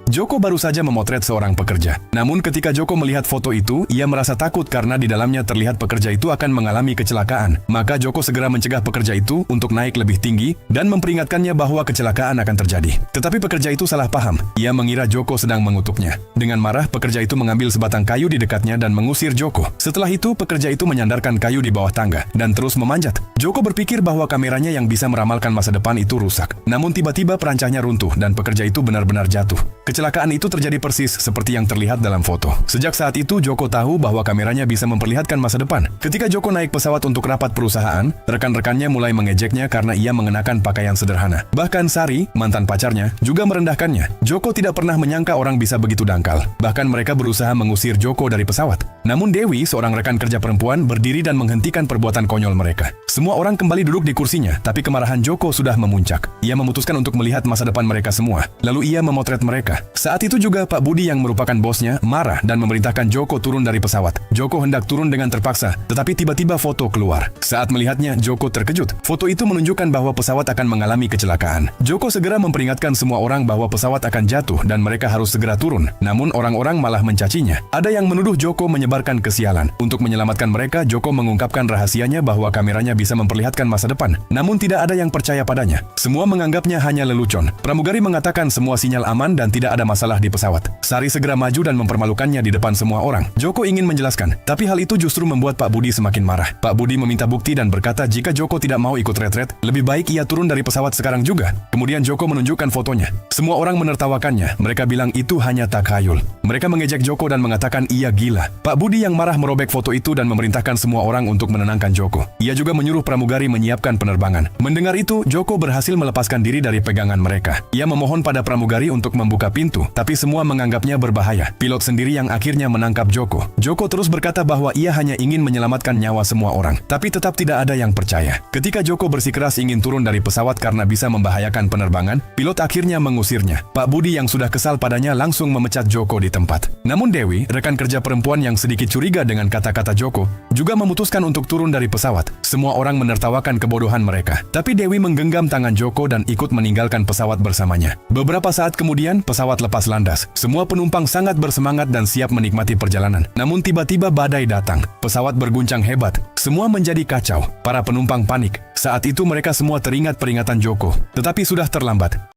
Joko baru saja memotret seorang pekerja. Namun ketika Joko melihat foto itu, ia merasa takut karena di dalamnya terlihat pekerja itu akan mengalami kecelakaan. Maka Joko segera mencegah pekerja itu untuk naik lebih tinggi dan memperingatkannya bahwa kecelakaan akan terjadi. Tetapi pekerja itu salah paham. Ia mengira Joko sedang mengutuknya. Dengan marah, pekerja itu mengambil sebatang kayu di dekatnya dan mengusir Joko. Setelah itu, pekerja itu menyandarkan kayu di bawah tangga dan terus memanjat. Joko berpikir bahwa kameranya yang bisa meramalkan masa depan itu rusak. Namun tiba-tiba perancahnya runtuh dan pekerja itu benar-benar jatuh. Kecelakaan itu terjadi persis seperti yang terlihat dalam foto. Sejak saat itu, Joko tahu bahwa kameranya bisa memperlihatkan masa depan. Ketika Joko naik pesawat untuk rapat perusahaan, rekan-rekannya mulai mengejeknya karena ia mengenakan pakaian sederhana. Bahkan Sari, mantan pacarnya, juga merendahkannya. Joko tidak pernah menyangka orang bisa begitu dangkal. Bahkan mereka berusaha mengusir Joko dari pesawat. Namun Dewi, seorang rekan kerja perempuan, berdiri dan menghentikan perbuatan konyol mereka. Semua orang kembali duduk di kursinya, tapi kemarahan Joko sudah memuncak. Ia memutuskan untuk melihat masa depan mereka semua. Lalu ia memotret mereka. Saat itu juga Pak Budi yang merupakan bosnya marah dan memerintahkan Joko turun dari pesawat. Joko hendak turun dengan terpaksa, tetapi tiba-tiba foto keluar. Saat melihatnya, Joko terkejut. Foto itu menunjukkan bahwa pesawat akan mengalami kecelakaan. Joko segera memperingatkan semua orang bahwa pesawat akan jatuh dan mereka harus segera turun. Namun orang-orang malah mencacinya. Ada yang menuduh Joko menyebarkan kesialan. Untuk menyelamatkan mereka, Joko mengungkapkan rahasianya bahwa kameranya bisa memperlihatkan masa depan. Namun tidak ada yang percaya padanya. Semua menganggapnya hanya lelucon. Pramugari mengatakan semua sinyal aman dan tidak ada masalah di pesawat. Sari segera maju dan mempermalukannya di depan semua orang. Joko ingin menjelaskan, tapi hal itu justru membuat Pak Budi semakin marah. Pak Budi meminta bukti dan berkata jika Joko tidak mau ikut retret, lebih baik ia turun dari pesawat sekarang juga. Kemudian Joko menunjukkan fotonya. Semua orang menertawakannya. Mereka bilang itu hanya takhayul. Mereka mengejek Joko dan mengatakan ia gila. Pak Budi yang marah merobek foto itu dan memerintahkan semua orang untuk menenangkan Joko. Ia juga menyuruh pramugari menyiapkan penerbangan. Mendengar itu, Joko berhasil melepaskan diri dari pegangan mereka. Ia memohon pada pramugari untuk membuka pintu, tapi semua menganggapnya berbahaya. Pilot sendiri yang akhirnya menangkap Joko. Joko terus berkata bahwa ia hanya ingin menyelamatkan nyawa semua orang, tapi tetap tidak ada yang percaya. Ketika Joko bersikeras ingin turun dari pesawat karena bisa membahayakan penerbangan, pilot akhirnya mengusirnya. Pak Budi yang sudah kesal padanya langsung memecat Joko di tempat. Namun Dewi, rekan kerja perempuan yang sedikit curiga dengan kata-kata Joko, juga memutuskan untuk turun dari pesawat. Semua orang menertawakan kebodohan mereka. Tapi Dewi menggenggam tangan Joko dan ikut meninggalkan pesawat bersamanya. Beberapa saat kemudian, pesawat lepas landas. Semua penumpang sangat bersemangat dan siap menikmati perjalanan. Namun tiba-tiba badai datang. Pesawat berguncang hebat. Semua menjadi kacau. Para penumpang panik. Saat itu mereka semua teringat peringatan Joko. Tetapi sudah terlambat.